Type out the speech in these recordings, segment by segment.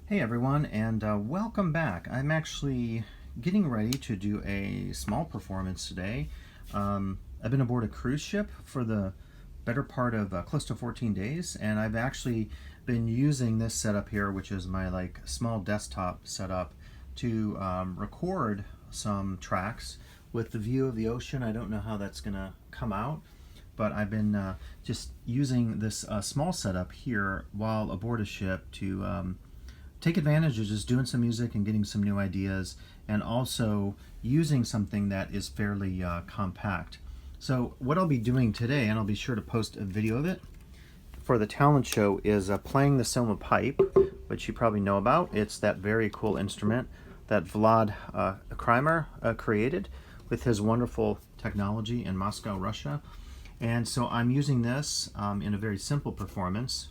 Hey everyone, and welcome back. I'm actually getting ready to do a small performance today. I've been aboard a cruise ship for the better part of close to 14 days, and I've actually been using this setup here, which is my small desktop setup, to record some tracks with the view of the ocean. I don't know how that's gonna come out, but I've been just using this small setup here while aboard a ship to take advantage of just doing some music and getting some new ideas, and also using something that is fairly compact. So what I'll be doing today, and I'll be sure to post a video of it for the talent show, is playing the SOMA Pipe, which you probably know about. It's that very cool instrument that Vlad Krimer created with his wonderful technology in Moscow, Russia. And so I'm using this in a very simple performance,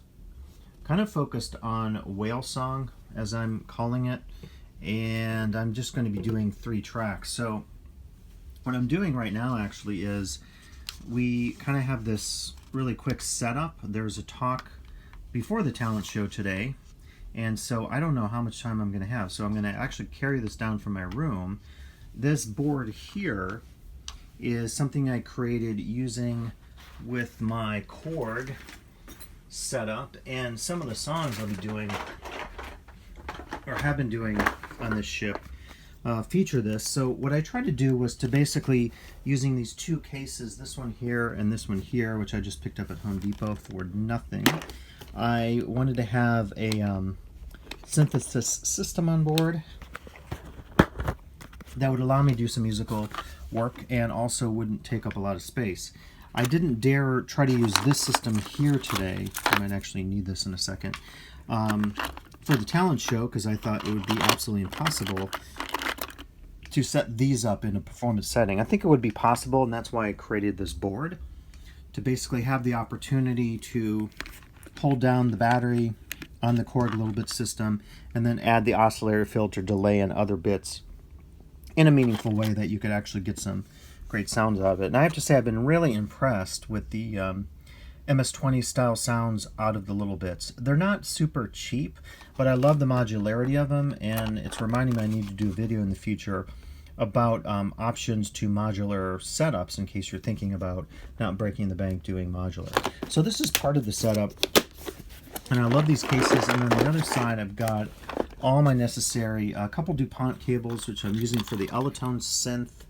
kind of focused on whale song, as I'm calling it, and I'm just going to be doing 3 tracks. So what I'm doing right now actually is we kind of have this really quick setup. There's a talk before the talent show today, and so I don't know how much time I'm going to have, so I'm going to actually carry this down from my room. This board here is something I created using with my Korg setup, and some of the songs I'll be doing or have been doing on this ship feature this. So what I tried to do was to basically, using these 2 cases, this one here and this one here, which I just picked up at Home Depot for nothing, I wanted to have a synthesis system on board that would allow me to do some musical work and also wouldn't take up a lot of space. I didn't dare try to use this system here today. I might actually need this in a second for the talent show, because I thought it would be absolutely impossible to set these up in a performance setting. I think it would be possible, and that's why I created this board, to basically have the opportunity to hold down the battery on the Korg little bit system and then add the oscillator, filter, delay, and other bits in a meaningful way that you could actually get some great sounds out of it. And I have to say, I've been really impressed with the MS-20 style sounds out of the little bits. They're not super cheap, but I love the modularity of them, and it's reminding me I need to do a video in the future about options to modular setups, in case you're thinking about not breaking the bank doing modular. So this is part of the setup, and I love these cases. And on the other side, I've got all my necessary, a couple DuPont cables, which I'm using for the Ellitone Synth,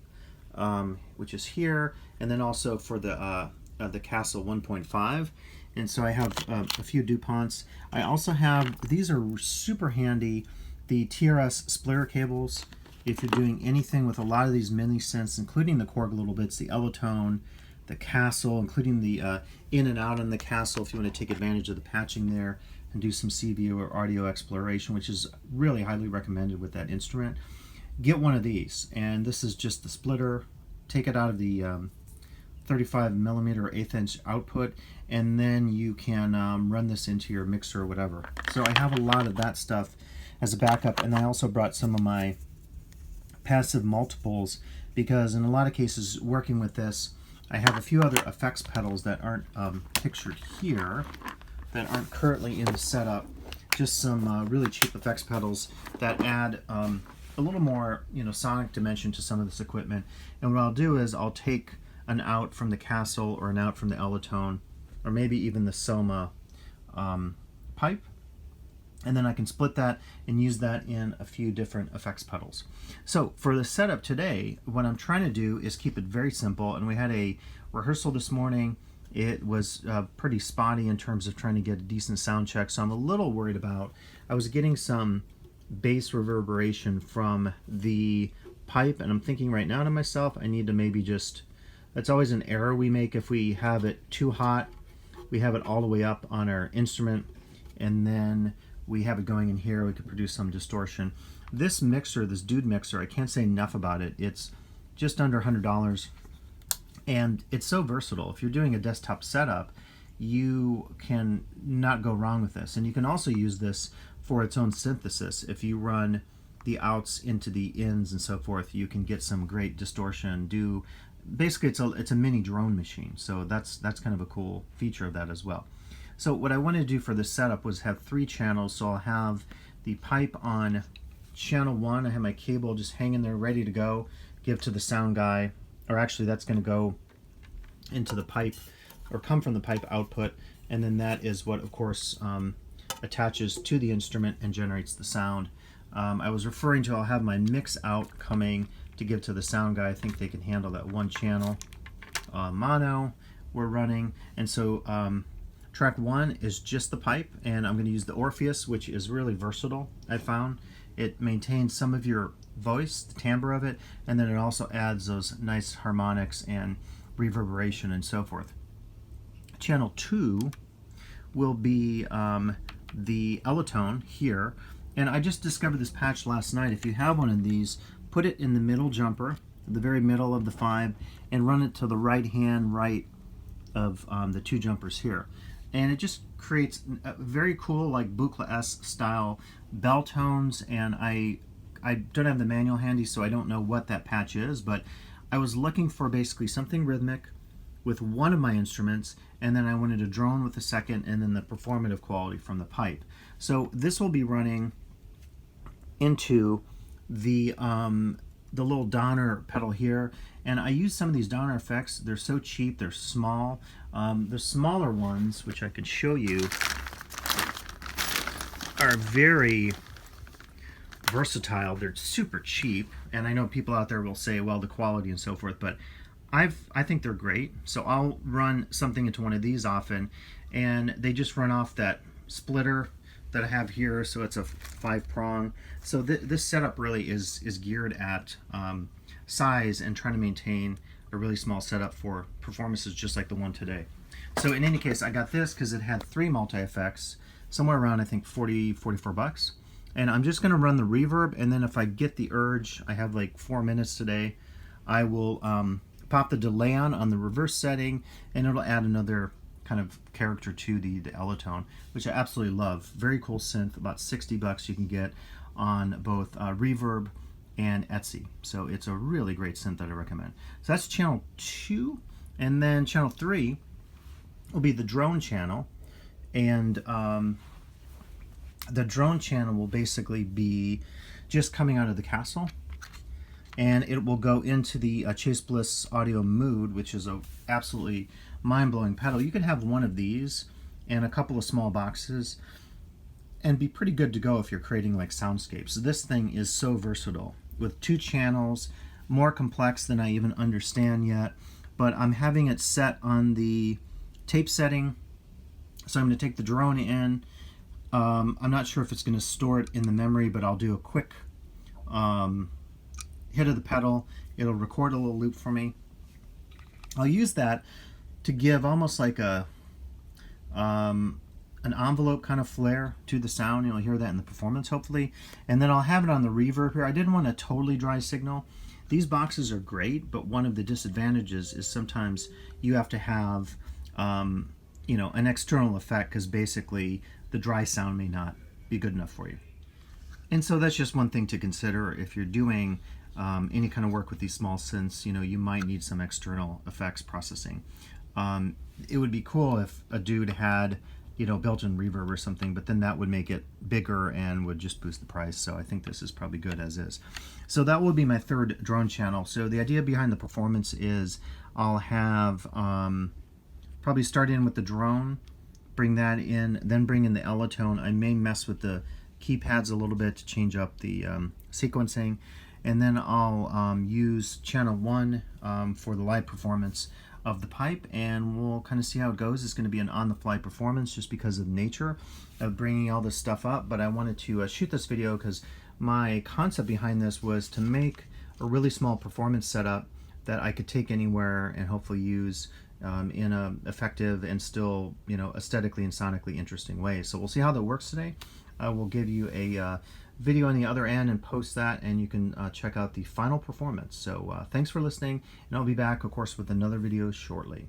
which is here, and then also for the Kastle 1.5. And so I have a few DuPonts. I also have, these are super handy, the TRS splitter cables. If you're doing anything with a lot of these mini synths, including the Korg little bits, the Ellitone, the Kastle, including the in and out on the Kastle, if you want to take advantage of the patching there and do some CV or audio exploration, which is really highly recommended with that instrument, get one of these. And this is just the splitter. Take it out of the 35 millimeter or 1/8 inch output, and then you can run this into your mixer or whatever. So I have a lot of that stuff as a backup, and I also brought some of my passive multiples, because in a lot of cases working with this, I have a few other effects pedals that aren't pictured here, that aren't currently in the setup. Just some really cheap effects pedals that add a little more, sonic dimension to some of this equipment. And what I'll do is I'll take an out from the Kastle or an out from the Ellitone, or maybe even the SOMA Pipe, and then I can split that and use that in a few different effects pedals. So for the setup today, what I'm trying to do is keep it very simple, and we had a rehearsal this morning. It was pretty spotty in terms of trying to get a decent sound check, so I'm a little worried about, I was getting some bass reverberation from the pipe, and I'm thinking right now to myself, I need to maybe just, that's always an error we make if we have it too hot. We have it all the way up on our instrument, and then we have it going in here, we could produce some distortion. This mixer, this Dude mixer, I can't say enough about it. It's just under $100, and it's so versatile. If you're doing a desktop setup, you can not go wrong with this. And you can also use this for its own synthesis. If you run the outs into the ins and so forth, you can get some great distortion. Basically, it's a mini drone machine, so that's kind of a cool feature of that as well. So what I wanted to do for this setup was have 3 channels. So I'll have the pipe on channel 1. I have my cable just hanging there ready to go, give to the sound guy, or actually that's going to go into the pipe or come from the pipe output, and then that is what of course attaches to the instrument and generates the sound. I was referring to, I'll have my mix out coming to give to the sound guy. I think they can handle that one channel mono we're running, and so track 1 is just the pipe, and I'm going to use the Orpheus, which is really versatile. I found it maintains some of your voice, the timbre of it, and then it also adds those nice harmonics and reverberation and so forth. Channel 2 will be the Ellitone here, and I just discovered this patch last night. If you have one of these, put it in the middle jumper, the very middle of the 5, and run it to the right hand right of the 2 jumpers here, and it just creates a very cool, like Buchla-esque style bell tones. And I don't have the manual handy, so I don't know what that patch is, but I was looking for basically something rhythmic with one of my instruments, and then I wanted a drone with the second, and then the performative quality from the pipe. So this will be running into the little Donner pedal here, and I use some of these Donner effects. They're so cheap, they're small. The smaller ones, which I could show you, are very versatile. They're super cheap, and I know people out there will say, well, the quality and so forth, but I think they're great. So I'll run something into one of these often, and they just run off that splitter that I have here, so it's a 5-prong. So this setup really is geared at size and trying to maintain a really small setup for performances just like the one today. So in any case, I got this because it had 3 multi-effects, somewhere around I think 44 bucks. And I'm just going to run the reverb, and then if I get the urge, I have like 4 minutes today, I will pop the delay on the reverse setting, and it'll add another kind of character to the Ellitone, which I absolutely love. Very cool synth, about 60 bucks you can get on both Reverb and Etsy. So it's a really great synth that I recommend. So that's channel 2, and then channel 3 will be the drone channel, and the drone channel will basically be just coming out of the Kastle, and it will go into the Chase Bliss Audio Mood, which is a absolutely mind-blowing pedal. You can have one of these and a couple of small boxes and be pretty good to go if you're creating like soundscapes. This thing is so versatile with 2 channels, more complex than I even understand yet, but I'm having it set on the tape setting. So I'm going to take the drone in. I'm not sure if it's going to store it in the memory, but I'll do a quick hit of the pedal. It'll record a little loop for me. I'll use that to give almost like a an envelope kind of flair to the sound. You'll hear that in the performance hopefully. And then I'll have it on the reverb here. I didn't want a totally dry signal. These boxes are great, but one of the disadvantages is sometimes you have to have you know, an external effect, because basically the dry sound may not be good enough for you. And so that's just one thing to consider if you're doing any kind of work with these small synths. You know, you might need some external effects processing. It would be cool if a dude had, you know, built-in reverb or something, but then that would make it bigger and would just boost the price. So I think this is probably good as is. So that will be my 3rd drone channel. So the idea behind the performance is I'll have probably start in with the drone, bring that in, then bring in the Ellitone. I may mess with the keypads a little bit to change up the sequencing, and then I'll use channel 1 for the live performance of the pipe, and we'll kind of see how it goes. It's going to be an on-the-fly performance just because of the nature of bringing all this stuff up, but I wanted to shoot this video because my concept behind this was to make a really small performance setup that I could take anywhere and hopefully use in a effective and still, you know, aesthetically and sonically interesting way. So we'll see how that works today. I will give you a video on the other end and post that, and you can check out the final performance. So thanks for listening, and I'll be back, of course, with another video shortly.